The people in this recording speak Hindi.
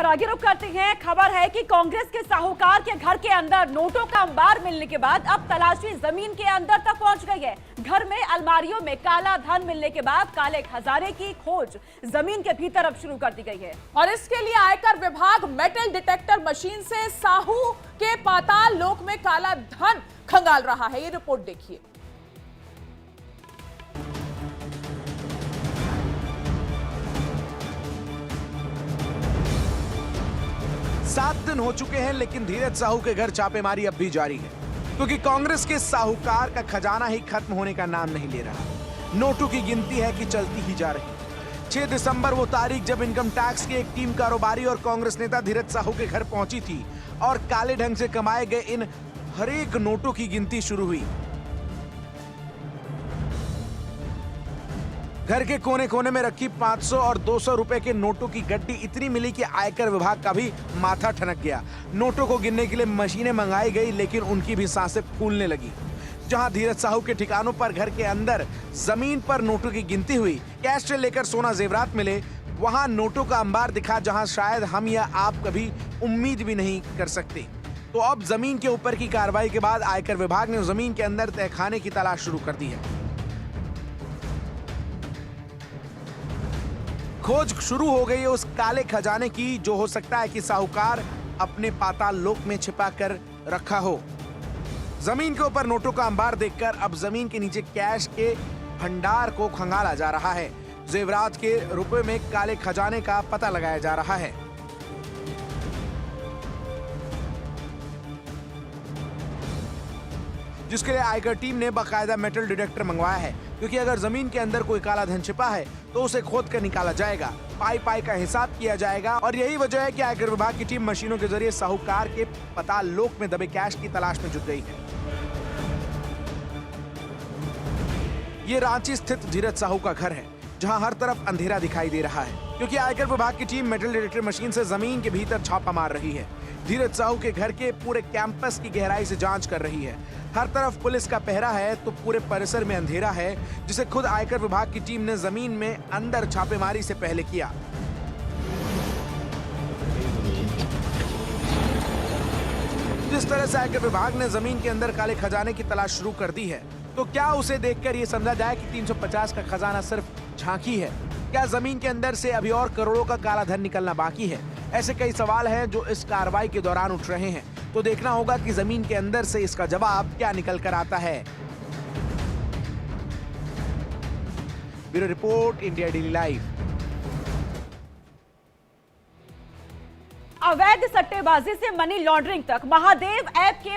और आगे रुक करते हैं। खबर है कि कांग्रेस के साहूकार के घर के अंदर नोटों का अंबार मिलने के बाद अब तलाशी जमीन के अंदर तक पहुंच गई है। घर में अलमारियों में काला धन मिलने के बाद काले खजाने की खोज जमीन के भीतर अब शुरू कर दी गई है और इसके लिए आयकर विभाग मेटल डिटेक्टर मशीन से साहू के पाताल लोक में काला धन खंगाल रहा है। ये रिपोर्ट देखिए। 7 दिन हो चुके हैं, लेकिन धीरज साहू के घर छापेमारी अब भी जारी है, क्योंकि कांग्रेस के साहूकार का खजाना ही खत्म होने का नाम नहीं ले रहा। नोटों की गिनती है कि चलती ही जा रही। 6 दिसंबर वो तारीख जब इनकम टैक्स की एक टीम कारोबारी और कांग्रेस नेता धीरज साहू के घर पहुंची थी और काले ढंग से कमाए गए इन हर एक नोटों की गिनती शुरू हुई। घर के कोने कोने में रखी 500 और 200 रुपए के नोटों की गड्डी इतनी मिली कि आयकर विभाग का भी माथा ठनक गया। नोटों को गिनने के लिए मशीनें मंगाई गई, लेकिन उनकी भी सांसें फूलने लगी। जहां धीरज साहू के ठिकानों पर घर के अंदर जमीन पर नोटों की गिनती हुई, कैश से लेकर सोना जेवरात मिले, वहां नोटों का अंबार दिखा जहां शायद हम या आप कभी उम्मीद भी नहीं कर सकते। तो अब जमीन के ऊपर की कार्रवाई के बाद आयकर विभाग ने जमीन के अंदर तहखाने की तलाश शुरू कर दी है। खोज शुरू हो गई है उस काले खजाने की, जो हो सकता है कि साहूकार अपने पाताल लोक में छिपा कर रखा हो। जमीन के ऊपर नोटों का अंबार देखकर अब जमीन के नीचे कैश के भंडार को खंगाला जा रहा है। जेवरात के रुपए में काले खजाने का पता लगाया जा रहा है। जिसके लिए आयकर टीम ने बाकायदा मेटल डिटेक्टर मंगवाया है, क्योंकि अगर जमीन के अंदर कोई काला धन छिपा है तो उसे खोद कर निकाला जाएगा, पाई पाई का हिसाब किया जाएगा। और यही वजह है कि आयकर विभाग की टीम मशीनों के जरिए साहूकार के पाताल लोक में दबे कैश की तलाश में जुट गई है। ये रांची स्थित धीरज साहू का घर है, जहां हर तरफ अंधेरा दिखाई दे रहा है, क्योंकि आयकर विभाग की टीम मेटल डिटेक्टर मशीन से जमीन के भीतर छापा मार रही है। धीरज साहू के घर के पूरे कैंपस की गहराई से जांच कर रही है। हर तरफ पुलिस का पहरा है, तो पूरे परिसर में अंधेरा है, जिसे खुद आयकर विभाग की टीम ने जमीन में अंदर छापेमारी से पहले किया। जिस तरह से आयकर विभाग ने जमीन के अंदर काले खजाने की तलाश शुरू कर दी है, तो क्या उसे देखकर ये समझा जाए कि 350 का खजाना सिर्फ झांकी है? क्या जमीन के अंदर से अभी और करोड़ों का काला धन निकलना बाकी है? ऐसे कई सवाल हैं जो इस कार्रवाई के दौरान उठ रहे हैं। तो देखना होगा कि जमीन के अंदर से इसका जवाब क्या निकल कर आता है। Bureau report, India daily live. अवैध सट्टेबाजी से मनी लॉन्ड्रिंग तक महादेव ऐप के